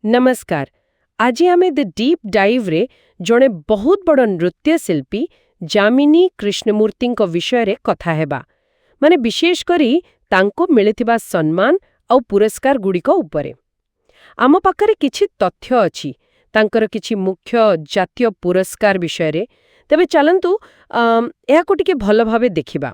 नमस्कार। आज आमे द डीप डाइव रे जणे बहुत बड़ नृत्य शिल्पी जामिनी कृष्णमूर्ति विषय रे कथा हेबा। माने विशेष करी तांको मिलिथिबा सम्मान और पुरस्कार गुड़िक उपरे आम पाखरे किछि तथ्य अछि तांकर किछि मुख्य जातीय पुरस्कार विषय रे। तेबे चलंतु एहाको टिके भल भाबे देखिबा।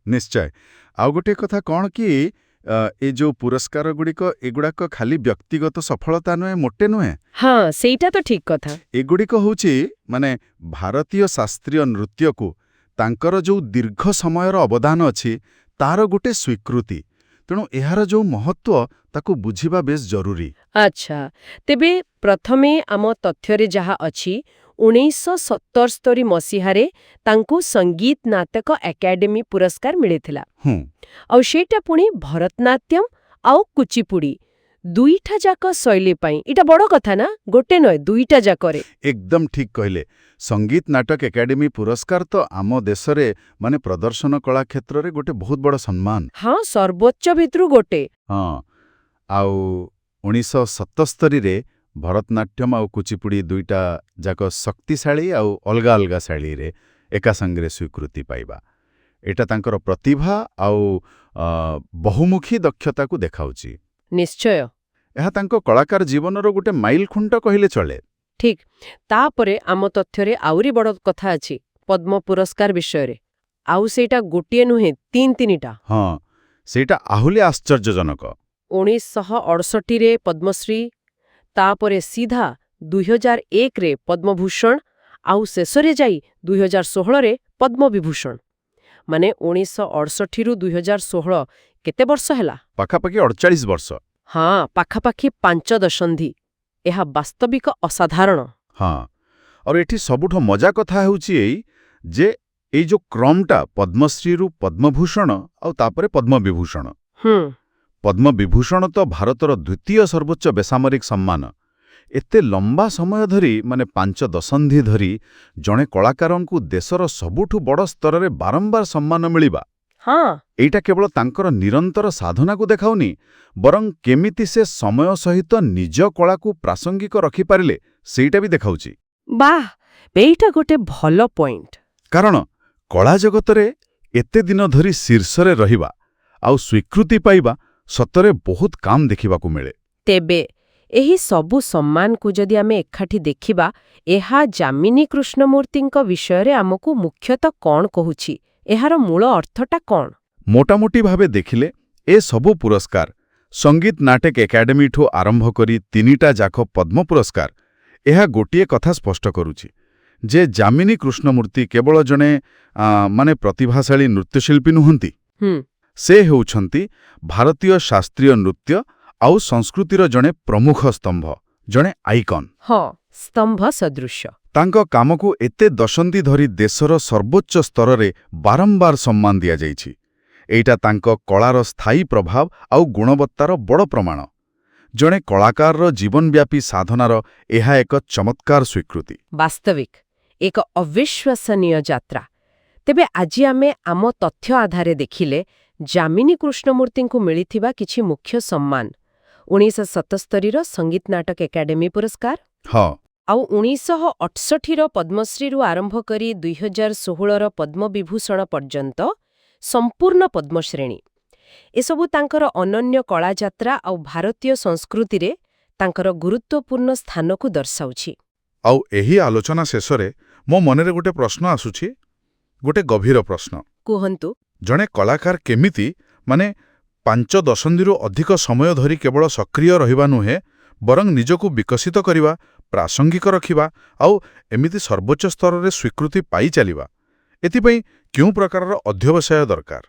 निश्चय। आउ गोटे कथा कौन कि ए जो पुरस्कार गुड़िक एगुड़ाक खाली व्यक्तिगत सफलता नुहे मोटे नुहे। हाँ सेटा तो ठीक कथा। एगुड़िक होची माने भारतीय शास्त्रीय नृत्य को तांकर जो दीर्घ समयर अवदान अछि तार गोटे स्वीकृति। तेणु एहार जो महत्व ताकू बुझिबा बेस जरूरी। अच्छा तेबे प्रथमे आम तथ्यरे जहा अछि 1977 मसीहारे तांको संगीत नाटक एकेडमी पुरस्कार मिलिथिला। और सेटा पुणी भरतनाट्यम आउ कुचिपुड़ी दुईटा जाक शैली पाई। इटा बड़ कथा ना, गोटे नय दुईटा जाकरे। एकदम ठीक कहले। संगीत नाटक एकेडमी पुरस्कार तो आम देशरे माने प्रदर्शन कला क्षेत्र रे गोटे बहुत बड़ सम्मान। हाँ सर्वोच्च भितरु गोटे। हाँ आउ 1977 रे भरतनाट्यम आउ कुचिपुड़ी दुईटा जाक शक्तिशाली आउ अलगा अलगा शैली रे एका संगे स्वीकृति पाइबा। एटा तांकर प्रतिभा आउ बहुमुखी दक्षता को देखाउची। निश्चय एहा तांको कलाकार जीवनर गोटे माइल खुंट कहिले चले। ठीक। तापरे आम तथ्यरे आउरी बड़ कथा अछि पद्म पुरस्कार विषय रे। आउ सेटा गोटिए नुहे तीन-तीनटा। हाँ सेटा आहुले आश्चर्यजनक। 1968 रे पद्मश्री, तापरे सीधा 2001 रे पद्मभूषण आउ शेषरे जाई 2016 रे पद्मविभूषण। माने 1968 रु 2016 केते वर्ष हैला? पाखापाखि 48 वर्ष। हाँ पाखापाखि 5 दशंधि। एहा वास्तविक असाधारण। हाँ और एठी सबुठ मजा कथा होउची एई जे एई जो क्रमटा पद्मश्री रु पद्मभूषण आउ तापरे पद्मविभूषण। पद्मविभूषण तो भारतर द्वितीय सर्वोच्च बेसामरिक सम्मान। एते लंबा समय धरी माने 5 दशंधि धरी जणे कलाकारंकु देशर सबुठु बड़ स्तर रे बारंबार सम्मान मिलिबा। हाँ एइटा केवल तांकर निरंतर साधना को देखाउनी बरं केमिति से समय सहित निज कला को प्रासंगिक रखि पारिले सेइटा भी देखाउची। वाह एइटा गोटे भलो पॉइंट। कारण कला जगतरे एते दिन धरी शीर्षरे रहिबा आउ स्वीकृति पाइबा सतरे बहुत काम देखिबा को मिले। तेबे एही सबु सम्मान को जदि आमे एकाठी देखिबा एहा जामिनी कृष्णमूर्तिंक विषय रे हमकु मुख्यतः कोन कहूची, एहार मूल अर्थटा कोन? मोटामोटी भावे देखिले ए सबु पुरस्कार संगीत नाटक एकेडमी ठो आरंभ करी 3टा जाक पद्म पुरस्कार एहा गोटिए कथा स्पष्ट करूची जे जामिनी कृष्णमूर्ति केवल जणे माने प्रतिभाशाली नृत्यशिल्पी नुहंती। से हेउछंती भारतीय शास्त्रीय नृत्य आउ संस्कृतिर जणे प्रमुख स्तंभ, जणे आइकन। हाँ स्तंभ सदृश। तांको कामको एते दशंधि धरी देशर सर्वोच्च स्तରରେ बारंबार सम्मान दिया जाइछि। एइटा तांको कଳାର स्थायी प्रभाव आउ गुणवत्तार बड़ प्रमाण। जणे कलाकारर जीवनव्यापी साधनार एहा एक चमत्कार स्वीकृति। वास्तविक एक अविश्वसनीय यात्रा। तेबे आज आमे आम तथ्य आधारे देखिले जामिनी कृष्णमूर्तिंकु मिलिथिबा किछि मुख्य सम्मान 1977 रो संगीत नाटक एकेडमी पुरस्कार। हाँ आउ 1968 रो पद्मश्री रु आरंभ करी 2016 रो पद्मविभूषण पर्यंत संपूर्ण पद्मश्रेणी। एसबु तांकर अनन्य कला यात्रा आउ भारतीय संस्कृति रे तांकर गुरुत्वपूर्ण स्थान को दर्शाउछि। आउ एही आलोचना शेषरे मो मनरे गोटे प्रश्न आसुछि, गोटे गभीर प्रश्न। कुहंतु जणे कलाकार केमिति माने 5 दशंधिरु अधिक समय धरी केवल सक्रिय रहिबा नुहे बरं निजको विकसित करिबा, प्रासंगिक रखिबा आउ एमिति सर्वोच्च स्तर रे स्वीकृति पाई चलिबा। एतिपई क्यों प्रकारर अध्यवसाय दरकार,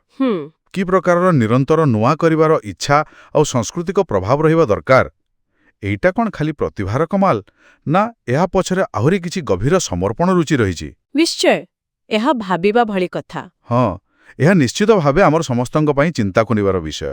कि प्रकारर निरंतर नुआ करिवार इच्छा आउ सांस्कृतिक प्रभाव रहिबा दरकार। एइटा कोन खाली प्रतिभार कमाल ना एहा पछरे आहुरी किछि गभीर समर्पण रुचि रहिछि। निश्चय एहा भाबिबा भली कथा। हाँ एहा निश्चित भावे आमर समस्तंक पई चिंता करिवार विषय।